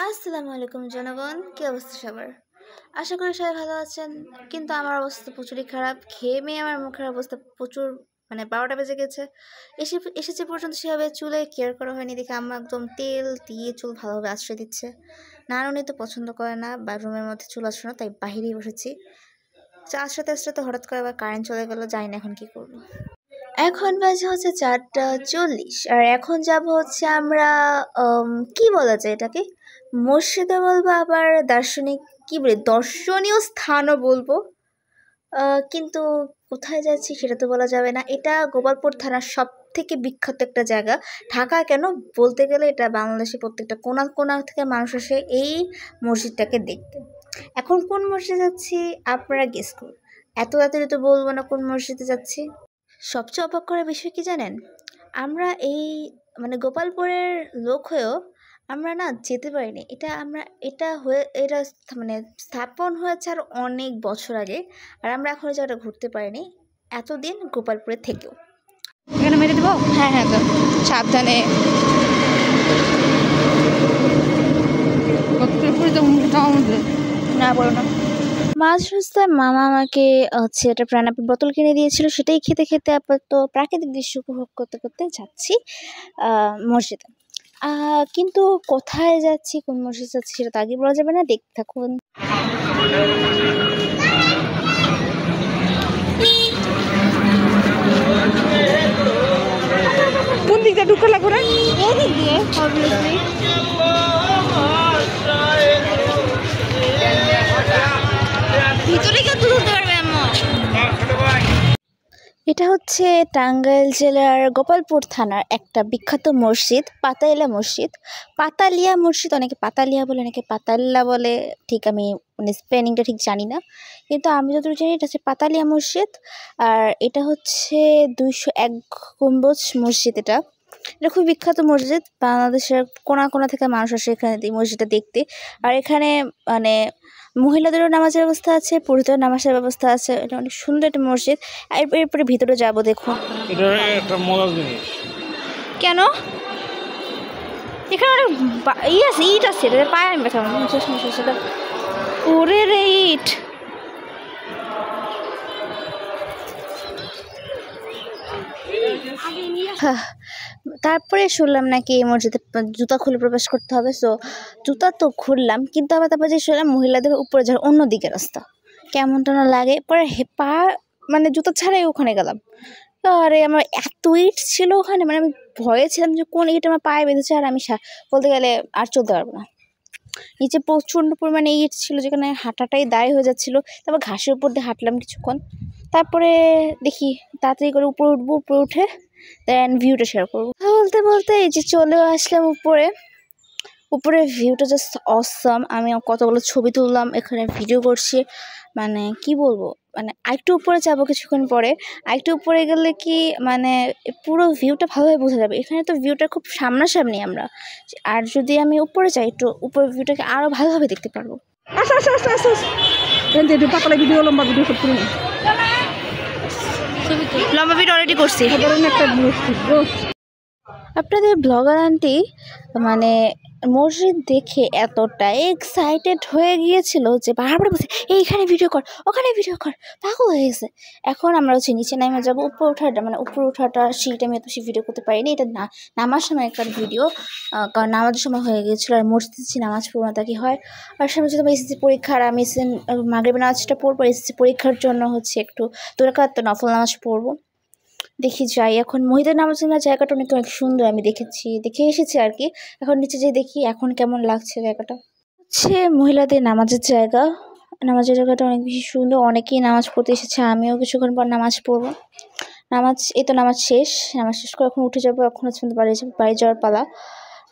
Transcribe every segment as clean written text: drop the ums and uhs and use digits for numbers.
আসসালামু আলাইকুম জনগণ, কি অবস্থা সবার? আশা করি সবাই ভালো আছেন। কিন্তু আমার অবস্থা প্রচুরই খারাপ। খেয়ে মেয়ে আমার মুখের অবস্থা প্রচুর, 12টা বেজে গেছে। এসেছে পর্যন্ত সেভাবে চুলে কেয়ার করা হয়নি দেখে আম্মা একদম তেল দিয়ে চুল ভালোভাবে আশ্রয় দিচ্ছে। নানুনি তো পছন্দ করে না বা রুমের মধ্যে চুল আশ্রয়, তাই বাহিরেই বসেছি। আশ্রাতে আশ্রাতে হঠাৎ করে আবার কারেন্ট চলে গেল, জানি না এখন কি করবো। এখন বাজে হচ্ছে 4টা 40, আর এখন যাব হচ্ছে আমরা কি বলা যায় এটাকে, মসজিদে বলবো, আবার দার্শনিক কি বলে দর্শনীয় স্থানও বলবো। কিন্তু কোথায় যাচ্ছি সেটা তো বলা যাবে না। এটা গোপালপুর থানার সব থেকে বিখ্যাত একটা জায়গা। ঢাকা কেন বলতে গেলে এটা বাংলাদেশের প্রত্যেকটা কোণা কোণা থেকে মানুষ আসে এই মসজিদটাকে দেখতে। এখন কোন মসজিদে যাচ্ছি আপনারা গেস করুন। এত তাড়াতাড়ি তো বলবো না কোন মসজিদে যাচ্ছি। সবচেয়ে অবাক করার বিষয় কি জানেন, আমরা এই গোপালপুরের লোক হয়েও আমরা না যেতে পারিনি। এটা স্থাপন হয়েছে আর অনেক বছর আগে, আর আমরা এখন জায়গাটা ঘুরতে পারিনি এতদিন গোপালপুরে থেকেও। এখানে মেরে দেবো। হ্যাঁ তো সাবধানে। না বলো না। মাঝ রাস্তায় মামা আমাকে হচ্ছে একটা প্রাণাপের বোতল কিনে দিয়েছিল, সেটাই খেতে খেতে আপাতত প্রাকৃতিক দৃশ্য উপভোগ করতে করতে যাচ্ছি মসজিদে। কিন্তু কোথায় যাচ্ছি, কোন মসজিদ যাচ্ছি সেটা তো আগে বলা যাবে না, দেখতে থাকুন। কোন দিক দিয়ে ঢুকতে লাগবে না? এই দিক দিয়ে অবভিয়াসলি। ভিতরে কেউ তো ধরতে পারবে আম্মু। এটা হচ্ছে টাঙ্গাইল জেলার গোপালপুর থানার একটা বিখ্যাত মসজিদ, পাতালিয়া মসজিদ। অনেকে পাতালিয়া বলে, অনেকে পাতাল্লা বলে, ঠিক আমি স্পেলিংটা ঠিক জানি না, কিন্তু আমি যতটুকু জানি এটা হচ্ছে পাতালিয়া মসজিদ। আর এটা হচ্ছে 201 গম্বুজ মসজিদ। এটা খুব বিখ্যাত মসজিদ, বাংলাদেশের কোণা কোণা থেকে মানুষ আসে এখানে এই মসজিদটা দেখতে। আর এখানে মহিলাদেরও নামাজের ব্যবস্থা আছে, পুরুষদেরও নামাজের ব্যবস্থা আছে। এটা অনেক সুন্দর একটা মসজিদ। এরপরে ভিতরে যাব, দেখুন। এটা একটা মজার জিনিস। কেন এখানে অনেক আছে, ইট আছে, এটা পায়ে আমি ব্যথা সেটা। ওরে রে ইট। তারপরে শুনলাম নাকি এই মসজিদে জুতা খুলে প্রবেশ করতে হবে। সো জুতা তো খুললাম, কিন্তু আবার তারপর যে শুনলাম মহিলাদের উপরে যাওয়ার অন্যদিকে রাস্তা, কেমনটা না লাগে। পরে পা জুতা ছাড়াই ওখানে গেলাম। আরে আমার এত ইট ছিল ওখানে, আমি ভয়ে ছিলাম যে কোন ইট আমার পায়ে বেঁধেছে, আর আমি বলতে গেলে আর চলতে পারবো না। নিচে প্রচণ্ড পরিমাণে ইট ছিল, যেখানে হাঁটাটাই দায় হয়ে যাচ্ছিলো। তারপর ঘাসের উপর দিয়ে হাঁটলাম কিছুক্ষণ, তারপরে দেখি তাড়াতাড়ি করে উপরে উঠবো, উপরে উঠে দেন ভিউটা শেয়ার করবো। বলতে বলতে এই যে চলেও আসলাম উপরে ভিউটা জাস্ট অসাম। আমি কতগুলো ছবি তুললাম, এখানে ভিডিও করছি। কি বলবো, আরেকটু উপরে যাবো কিছুক্ষণ পরে। আরেকটু উপরে গেলে কি পুরো ভিউটা ভালোভাবে বোঝা যাবে। এখানে তো ভিউটা খুব সামনাসামনি আমরা, আর যদি আমি উপরে যাই একটু, উপরের ভিউটাকে আরও ভালোভাবে দেখতে পারবো। ভিডিও লম্বা ভিডিও সব করে লম্বা ভিডিও অলরেডি করছি। একটা আপনাদের ব্লগার আন্টি মসজিদ দেখে এতটা এক্সাইটেড হয়ে গিয়েছিল যে বারবার বলছে এইখানে ভিডিও কর, ওখানে ভিডিও কর, পাগল হয়ে গেছে। এখন আমরা হচ্ছে নিচে নামে যাবো। উপরে ওঠাটা সিট আমি এত বেশি ভিডিও করতে পারিনি। এটা নামার সময় একটা ভিডিও, কারণ নামাজের সময় হয়ে গিয়েছিলো, আর মসজিদে নামাজ পড়বো না তা কি হয়। আর সামনে যদি এসএসসি পরীক্ষা, আর আমি মাগরিবের নামাজটা পড়বো, এসএসসি পরীক্ষার জন্য হচ্ছে একটু 2 রাকাত নফল নামাজ পড়বো। দেখি যাই। এখন মহিলাদের নামাজের জায়গাটা অনেক সুন্দর, আমি দেখে এসেছি আর কি। এখন নিচে যেয়ে দেখি এখন কেমন লাগছে জায়গাটা। হচ্ছে মহিলাদের নামাজের জায়গাটা অনেক বেশি সুন্দর। অনেকেই নামাজ পড়তে এসেছে, আমিও কিছুক্ষণ পর নামাজ পড়বো। নামাজ শেষ করে এখন উঠে যাবো। এখন হচ্ছে বাড়ি যাওয়ার পালা।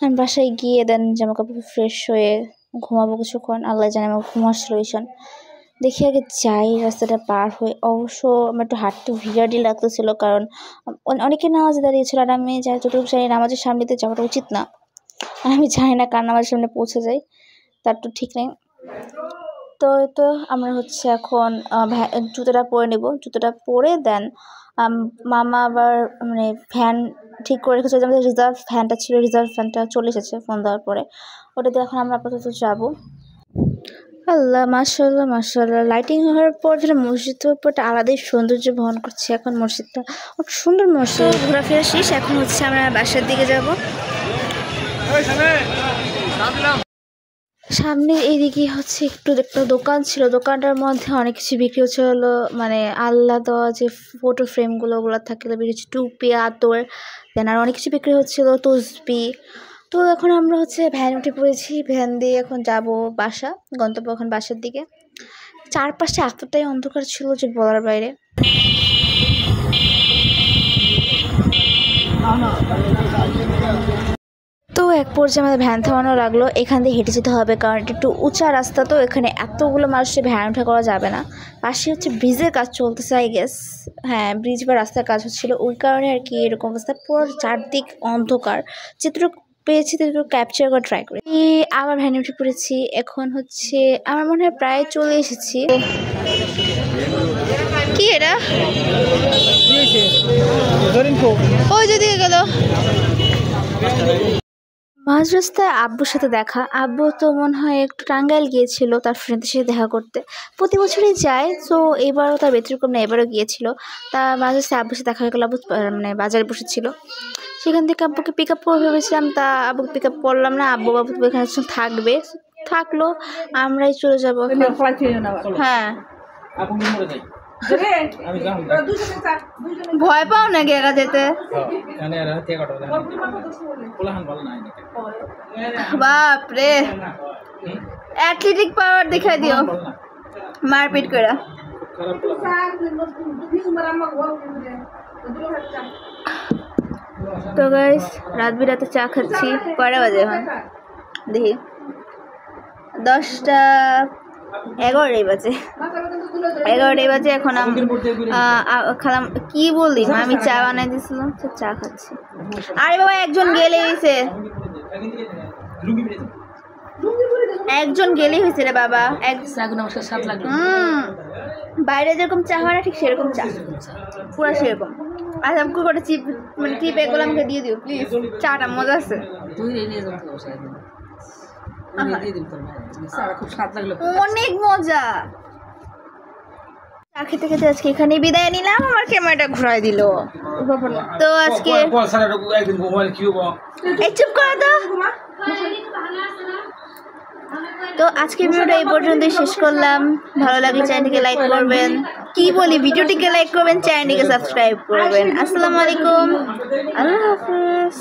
আমি বাসায় গিয়ে দেন জামা কাপড় ফ্রেশ হয়ে ঘুমাবো কিছুক্ষণ। আল্লাহ জানে আমার ঘুম আসছিল ভীষণ। দেখি আগে যাই, রাস্তাটা পার হয়ে। অবশ্য আমার একটু হাঁটতে ভিড়াডি লাগতেছিল, কারণ অনেকে নামাজে দাঁড়িয়েছিল, আর আমি যতটুকু জানি নামাজের সামনে দিয়ে যাওয়াটা উচিত না। আর আমি জানি না কার নামাজের সামনে পৌঁছে যাই, তার তো ঠিক নেই। তো আমরা হচ্ছে এখন জুতোটা পরে নেব। জুতোটা পরে দেন মামা আবার ফ্যান ঠিক করে রেখেছে। আমাদের রিজার্ভ ফ্যানটা ছিল, রিজার্ভ ফ্যানটা চলে এসেছে ফোন দেওয়ার পরে। ওটাতে এখন আমরা আপাতত যাবো। আল্লাহ মাশাআল্লাহ মাশাআল্লাহ, লাইটিং হওয়ার পর যেটা মসজিদের উপর একটা আলাদাই সৌন্দর্য বহন করছে। এখন মসজিদটা অনেক সুন্দর মসজিদ। ঘোরাফেরা শেষ, এখন হচ্ছে আমরা বাসার দিকে যাব। সামনে এইদিকে হচ্ছে একটু একটা দোকান ছিল, দোকানটার মধ্যে অনেক কিছু বিক্রি হচ্ছে। হলো মানে আল্লাহ দেওয়া যে ফটো ফ্রেমগুলো ওগুলো থাকলে বিক্রি হচ্ছে, টুপি, আতর, দেন আর অনেক কিছু বিক্রি হচ্ছিল, তসবি। তো এখন আমরা হচ্ছে ভ্যান উঠে পড়েছি, ভ্যান দিয়ে এখন যাব বাসা, গন্তব্য এখন বাসার দিকে। চারপাশে এতটাই অন্ধকার ছিল যে বলার বাইরে। তো এক পর্যায়ে আমাদের ভ্যান থামানো লাগলো, এখান দিয়ে হেঁটে যেতে হবে কারণ এটা একটু উঁচা রাস্তা, তো এখানে এতগুলো মানুষের ভ্যান উঠা করা যাবে না। পাশে হচ্ছে ব্রিজের কাজ চলতেছে আই গেস, হ্যাঁ ব্রিজ বা রাস্তার কাজ হচ্ছিলো, ওই কারণে আর কি এরকম অবস্থা। পুরো চারদিক অন্ধকার, চিত্রটুকু পেয়েছি তো ক্যাপচার করে ট্রাই করি। আবার ভ্যানে উঠে পড়েছি, এখন হচ্ছে আমার মনে হয় প্রায় চলে এসেছি। কি এটা ওই যদি গেল মাঝ রাস্তায় আব্বুর সাথে দেখা। আব্বু তো মনে হয় একটু টাঙ্গাইল গিয়েছিল তার ফ্রেন্ডের সাথে দেখা করতে, প্রতি বছরই যায়, তো এবারও তার ব্যতিক্রম না, এবারও গিয়েছিল। তা মাঝ রাস্তায় আব্বুর সাথে দেখা হয়ে গেল, আব্বু মানে বাজারে বসেছিল, সেখান থেকে আব্বুকে পিক আপ করে ভেবেছিলাম, তা আব্বুকে পিক আপ করলাম না। আব্বু বাবু এখানে থাকবে, থাকলো, আমরাই চলে যাবো। হ্যাঁ ভয় পাও নাকি একা যেতে? বাপরে অ্যাথলেটিক পাওয়ার দেখাই দিও, মারপিট করে। তো গাইস রাত বিরাতে চা খাচ্ছি, কয়টা বাজে এখন দেখি 10টা 11টাই বাজে, 11টাই বাজে। এখন খালাম কি বললি, আমি চা বানাই দিয়েছিলাম, চা খাচ্ছি। আরে বাবা একজন গেলেই হয়েছে, একজন গেলেই হয়েছে রে বাবা। বাইরে যেরকম চা হয় না ঠিক সেরকম চা, পুরো সেরকম। আচ্ছা করে চিপ মানে টিপ এগুলো আমাকে দিয়ে দিও প্লিজ, চাটা মজা আছে। অনেক মজা। চা খেতে খেতে আজকে এখানে বিদায় নিলাম, আমার ক্যামেরাটা ঘুরাই দিল। তো আজকে চুপ করো তো আজকে ভিডিওটা এই পর্যন্তই শেষ করলাম। ভালো লাগলে চ্যানেলটিকে লাইক করবেন, কি বলি ভিডিওটিকে লাইক করবেন, চ্যানেলটিকে সাবস্ক্রাইব করবেন। আসসালামু আলাইকুম, আল্লাহ হাফেজ।